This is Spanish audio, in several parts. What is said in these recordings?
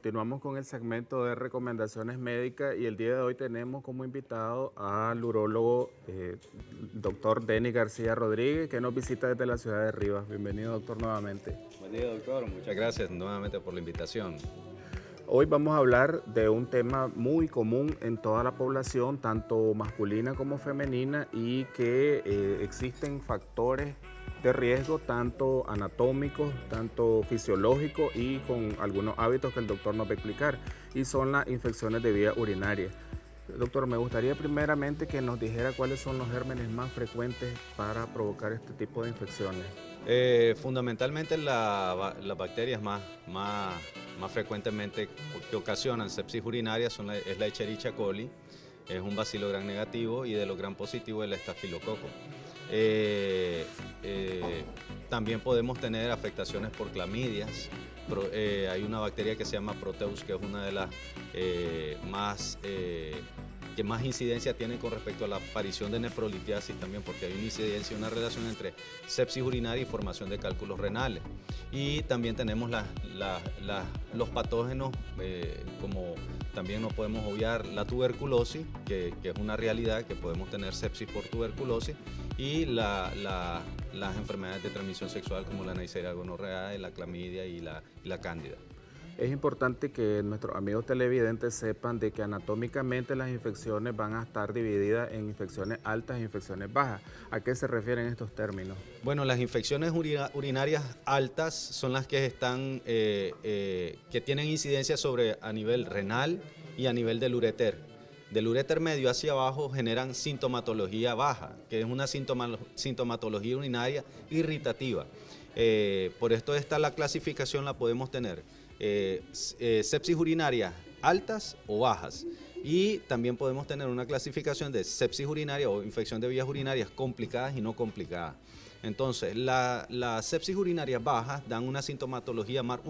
continuamos con el segmento de recomendaciones médicas y el día de hoy tenemos como invitado al urólogo doctor Denis García Rodríguez, que nos visita desde la ciudad de Rivas. Bienvenido, doctor, nuevamente. Buen día, doctor. Muchas gracias nuevamente por la invitación. Hoy vamos a hablar de un tema muy común en toda la población, tanto masculina como femenina, y que existen factores de riesgo, tanto anatómicos, tanto fisiológicos y con algunos hábitos que el doctor nos va a explicar, y son las infecciones de vía urinaria. Doctor, me gustaría primeramente que nos dijera cuáles son los gérmenes más frecuentes para provocar este tipo de infecciones. Fundamentalmente las bacterias más frecuentemente que ocasionan sepsis urinaria es la Escherichia coli, es un bacilo gram negativo, y de los gram positivos el estafilococo. También podemos tener afectaciones por clamidias. Hay una bacteria que se llama Proteus, que es una de las que más incidencia tiene con respecto a la aparición de nefrolitiasis también, porque hay una incidencia, una relación entre sepsis urinaria y formación de cálculos renales. Y también tenemos los patógenos, como también no podemos obviar la tuberculosis, que es una realidad, que podemos tener sepsis por tuberculosis, y las enfermedades de transmisión sexual como la Neisseria gonorrea, la clamidia y la cándida. Es importante que nuestros amigos televidentes sepan de que anatómicamente las infecciones van a estar divididas en infecciones altas e infecciones bajas. ¿A qué se refieren estos términos? Bueno, las infecciones urinarias altas son las que que tienen incidencia a nivel renal y a nivel del uréter. Del uréter medio hacia abajo generan sintomatología baja, que es una sintomatología urinaria irritativa. Por esto la clasificación la podemos tener. Sepsis urinarias altas o bajas, y también podemos tener una clasificación de sepsis urinaria o infección de vías urinarias complicadas y no complicadas. Entonces, las sepsis urinarias bajas dan una sintomatología más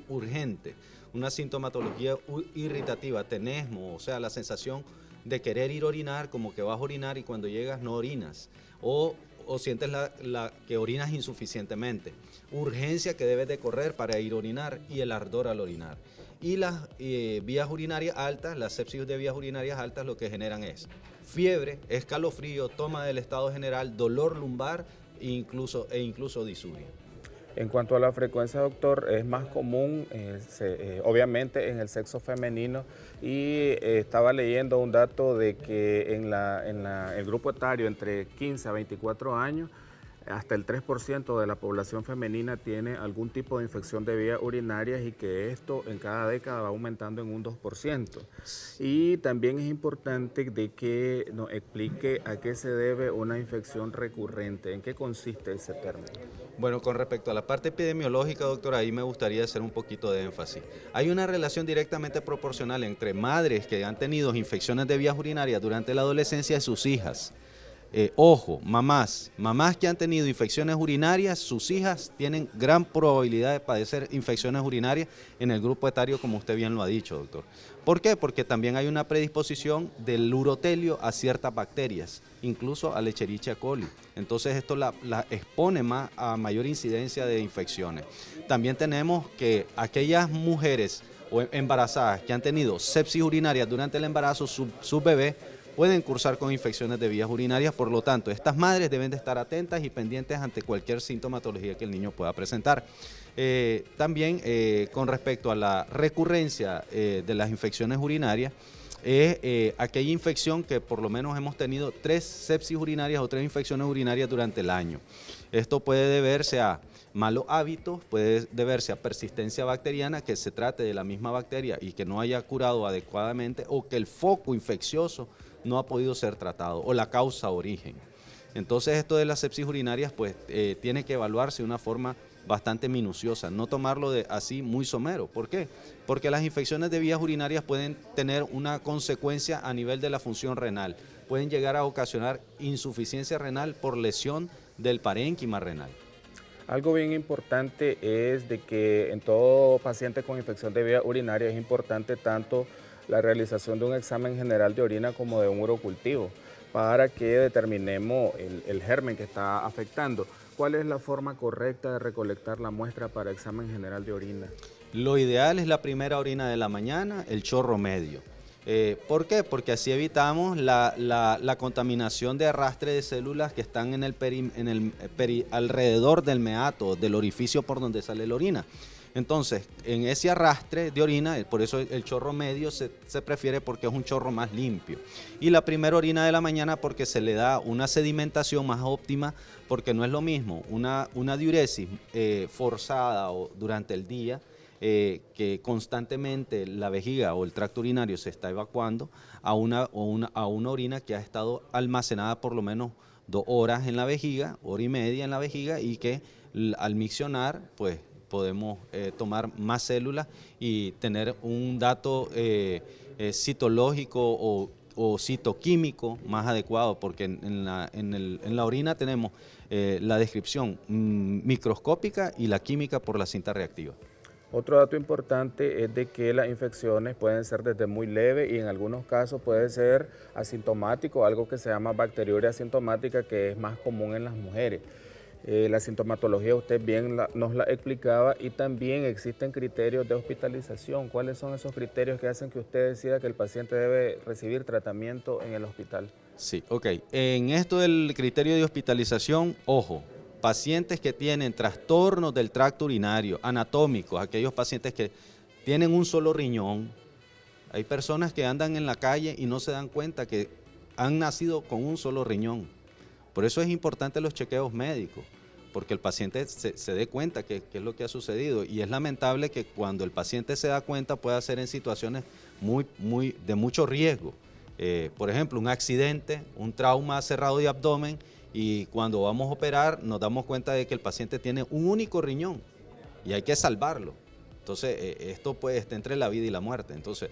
urgente, una sintomatología irritativa, tenesmo, o sea, la sensación de querer ir a orinar, como que vas a orinar y cuando llegas no orinas, o sientes que orinas insuficientemente, urgencia que debes de correr para ir a orinar y el ardor al orinar. Y las vías urinarias altas, las sepsis de vías urinarias altas, lo que generan es fiebre, escalofrío, toma del estado general, dolor lumbar e incluso disuria. En cuanto a la frecuencia, doctor, es más común, obviamente, en el sexo femenino, y estaba leyendo un dato de que en el grupo etario entre 15 a 24 años, hasta el 3% de la población femenina tiene algún tipo de infección de vías urinarias, y que esto en cada década va aumentando en un 2%. Y también es importante de que nos explique a qué se debe una infección recurrente, en qué consiste ese término. Bueno, con respecto a la parte epidemiológica, doctor, ahí me gustaría hacer un poquito de énfasis. Hay una relación directamente proporcional entre madres que han tenido infecciones de vías urinarias durante la adolescencia de sus hijas. Ojo, mamás que han tenido infecciones urinarias, sus hijas tienen gran probabilidad de padecer infecciones urinarias en el grupo etario, como usted bien lo ha dicho, doctor. ¿Por qué? Porque también hay una predisposición del urotelio a ciertas bacterias, incluso a la Escherichia coli. Entonces esto la expone más a mayor incidencia de infecciones. También tenemos que aquellas mujeres o embarazadas que han tenido sepsis urinaria durante el embarazo, su bebé, pueden cursar con infecciones de vías urinarias. Por lo tanto, estas madres deben de estar atentas y pendientes ante cualquier sintomatología que el niño pueda presentar. También con respecto a la recurrencia de las infecciones urinarias, es aquella infección que por lo menos hemos tenido 3 sepsis urinarias o 3 infecciones urinarias durante el año. Esto puede deberse a malos hábitos, puede deberse a persistencia bacteriana, que se trate de la misma bacteria y que no haya curado adecuadamente, o que el foco infeccioso no ha podido ser tratado, o la causa origen. Entonces esto de las sepsis urinarias pues tiene que evaluarse de una forma bastante minuciosa, no tomarlo así muy somero. ¿Por qué? Porque las infecciones de vías urinarias pueden tener una consecuencia a nivel de la función renal, pueden llegar a ocasionar insuficiencia renal por lesión del parénquima renal. Algo bien importante es de que en todo paciente con infección de vía urinaria es importante tanto la realización de un examen general de orina como de un urocultivo para que determinemos el germen que está afectando. ¿cuál es la forma correcta de recolectar la muestra para examen general de orina? Lo ideal es la primera orina de la mañana, el chorro medio. ¿Por qué? Porque así evitamos la contaminación de arrastre de células que están en alrededor del meato, del orificio por donde sale la orina. Entonces, en ese arrastre de orina, por eso el chorro medio se prefiere porque es un chorro más limpio. Y la primera orina de la mañana porque se le da una sedimentación más óptima, porque no es lo mismo una diuresis forzada o durante el día, que constantemente la vejiga o el tracto urinario se está evacuando a una orina que ha estado almacenada por lo menos 2 horas en la vejiga, 1 hora y media en la vejiga, y que al miccionar, pues podemos tomar más células y tener un dato citológico o citoquímico más adecuado, porque en la orina tenemos la descripción microscópica y la química por la cinta reactiva. Otro dato importante es de que las infecciones pueden ser desde muy leve y en algunos casos puede ser asintomático, algo que se llama bacteriuria asintomática, que es más común en las mujeres. La sintomatología usted bien nos la explicaba, y también existen criterios de hospitalización. ¿Cuáles son esos criterios que hacen que usted decida que el paciente debe recibir tratamiento en el hospital? Sí, ok. En esto del criterio de hospitalización, ojo, pacientes que tienen trastornos del tracto urinario, anatómicos, aquellos pacientes que tienen un solo riñón. Hay personas que andan en la calle y no se dan cuenta que han nacido con un solo riñón. Por eso es importante los chequeos médicos, porque el paciente se dé cuenta qué es lo que ha sucedido, y es lamentable que cuando el paciente se da cuenta pueda ser en situaciones de mucho riesgo. Por ejemplo, un accidente, un trauma cerrado de abdomen, y cuando vamos a operar nos damos cuenta de que el paciente tiene un único riñón y hay que salvarlo. Entonces, esto pues está entre la vida y la muerte. Entonces,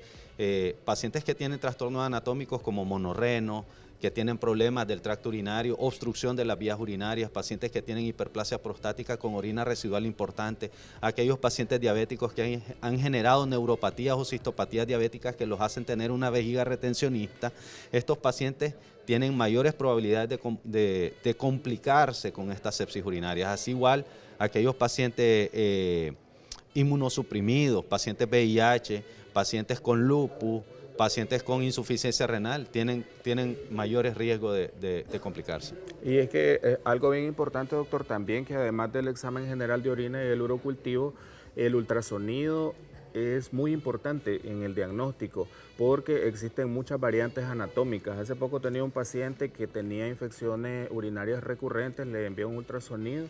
pacientes que tienen trastornos anatómicos como monorreno, que tienen problemas del tracto urinario, obstrucción de las vías urinarias, pacientes que tienen hiperplasia prostática con orina residual importante, aquellos pacientes diabéticos que han generado neuropatías o cistopatías diabéticas que los hacen tener una vejiga retencionista. Estos pacientes tienen mayores probabilidades de complicarse con estas sepsis urinarias. Así igual, aquellos pacientes inmunosuprimidos, pacientes VIH, pacientes con lupus, pacientes con insuficiencia renal, tienen mayores riesgos de complicarse. Y es que algo bien importante, doctor, también, que además del examen general de orina y el urocultivo, el ultrasonido es muy importante en el diagnóstico, porque existen muchas variantes anatómicas. Hace poco tenía un paciente que tenía infecciones urinarias recurrentes, le envié un ultrasonido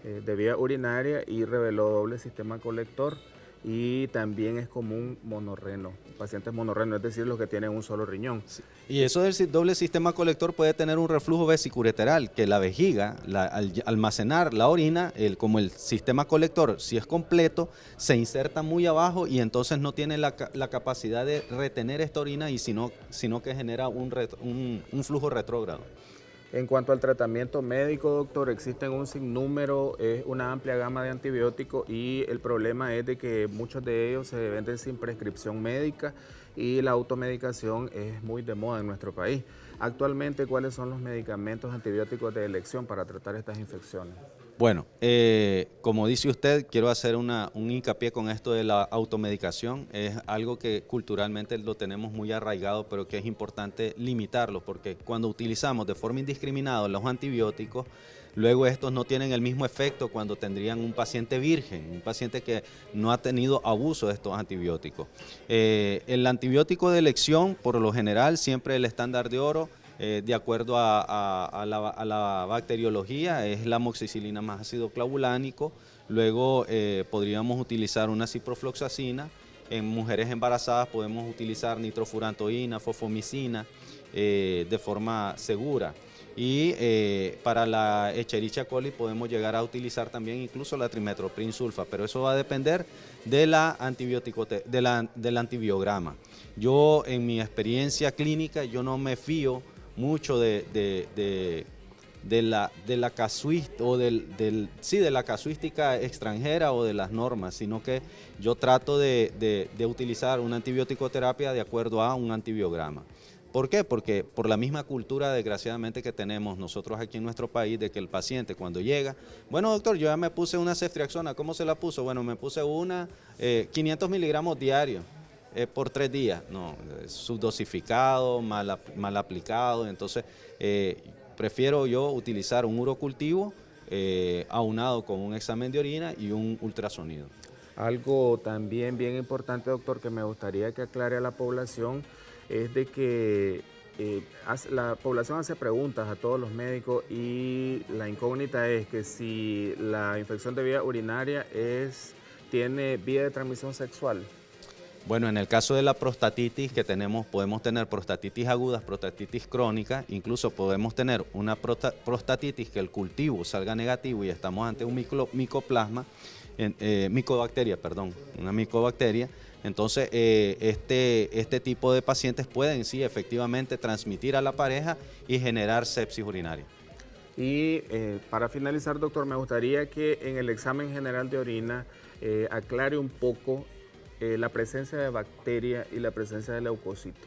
de vía urinaria y reveló doble sistema colector, y también es común monorreno, pacientes monorreno, es decir, los que tienen un solo riñón. Sí. Y eso del doble sistema colector puede tener un reflujo vesicureteral, que la vejiga, al almacenar la orina, como el sistema colector, si es completo, se inserta muy abajo y entonces no tiene la capacidad de retener esta orina, y sino que genera un flujo retrógrado. En cuanto al tratamiento médico, doctor, existen un sinnúmero, una amplia gama de antibióticos, y el problema es de que muchos de ellos se venden sin prescripción médica y la automedicación es muy de moda en nuestro país. Actualmente, ¿cuáles son los medicamentos antibióticos de elección para tratar estas infecciones? Bueno, como dice usted, quiero hacer un hincapié con esto de la automedicación. Es algo que culturalmente lo tenemos muy arraigado, pero que es importante limitarlo, porque cuando utilizamos de forma indiscriminada los antibióticos, luego estos no tienen el mismo efecto cuando tendrían un paciente virgen, un paciente que no ha tenido abuso de estos antibióticos. El antibiótico de elección, por lo general, siempre el estándar de oro, de acuerdo a la bacteriología, es la amoxicilina más ácido clavulánico. Luego podríamos utilizar una ciprofloxacina. En mujeres embarazadas podemos utilizar nitrofurantoína, fosfomicina de forma segura. Y para la Escherichia coli podemos llegar a utilizar también incluso la trimetoprim sulfa, pero eso va a depender de del antibiograma. Yo, en mi experiencia clínica, yo no me fío mucho de la casuística extranjera o de las normas, sino que yo trato de utilizar una antibiótico terapia de acuerdo a un antibiograma. ¿Por qué? Porque por la misma cultura, desgraciadamente, que tenemos nosotros aquí en nuestro país, de que el paciente cuando llega, bueno, doctor, yo ya me puse una ceftriaxona, ¿cómo se la puso? Bueno, me puse una 500 miligramos diarios por 3 días. No, subdosificado, mal aplicado, entonces prefiero yo utilizar un urocultivo aunado con un examen de orina y un ultrasonido. Algo también bien importante, doctor, que me gustaría que aclare a la población es de que la población hace preguntas a todos los médicos y la incógnita es que si la infección de vía urinaria tiene vía de transmisión sexual. Bueno, en el caso de la prostatitis que tenemos, podemos tener prostatitis agudas, prostatitis crónica, incluso podemos tener una prostatitis que el cultivo salga negativo y estamos ante un una micobacteria. Entonces, este tipo de pacientes pueden sí efectivamente transmitir a la pareja y generar sepsis urinaria. Y para finalizar, doctor, me gustaría que en el examen general de orina aclare un poco la presencia de bacteria y la presencia de leucocitos.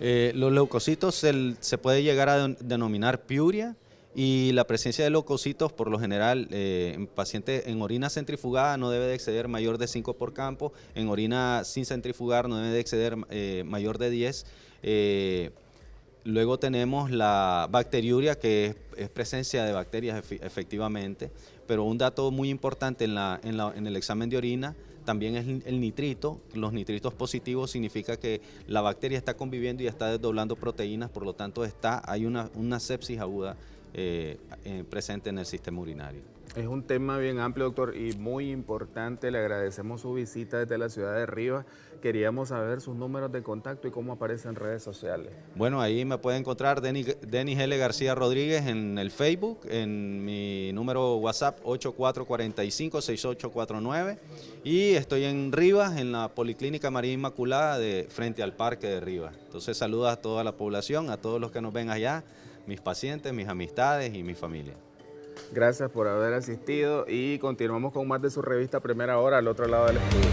Los leucocitos se puede llegar a denominar piuria. Y la presencia de leucocitos, por lo general, en pacientes en orina centrifugada no debe de exceder mayor de 5 por campo, en orina sin centrifugar no debe de exceder mayor de 10. Luego tenemos la bacteriuria, que es presencia de bacterias efectivamente, pero un dato muy importante en el examen de orina también es el nitrito. Los nitritos positivos significa que la bacteria está conviviendo y está desdoblando proteínas, por lo tanto hay una sepsis aguda presente en el sistema urinario. Es un tema bien amplio, doctor, y muy importante. Le agradecemos su visita desde la ciudad de Rivas. Queríamos saber sus números de contacto y cómo aparece en redes sociales. Bueno, ahí me puede encontrar Denis L. García Rodríguez en el Facebook, en mi número WhatsApp 8445-6849, y estoy en Rivas, en la Policlínica María Inmaculada, frente al Parque de Rivas. Entonces, saludos a toda la población, a todos los que nos ven allá, mis pacientes, mis amistades y mi familia. Gracias por haber asistido y continuamos con más de su revista Primera Hora al otro lado del estudio.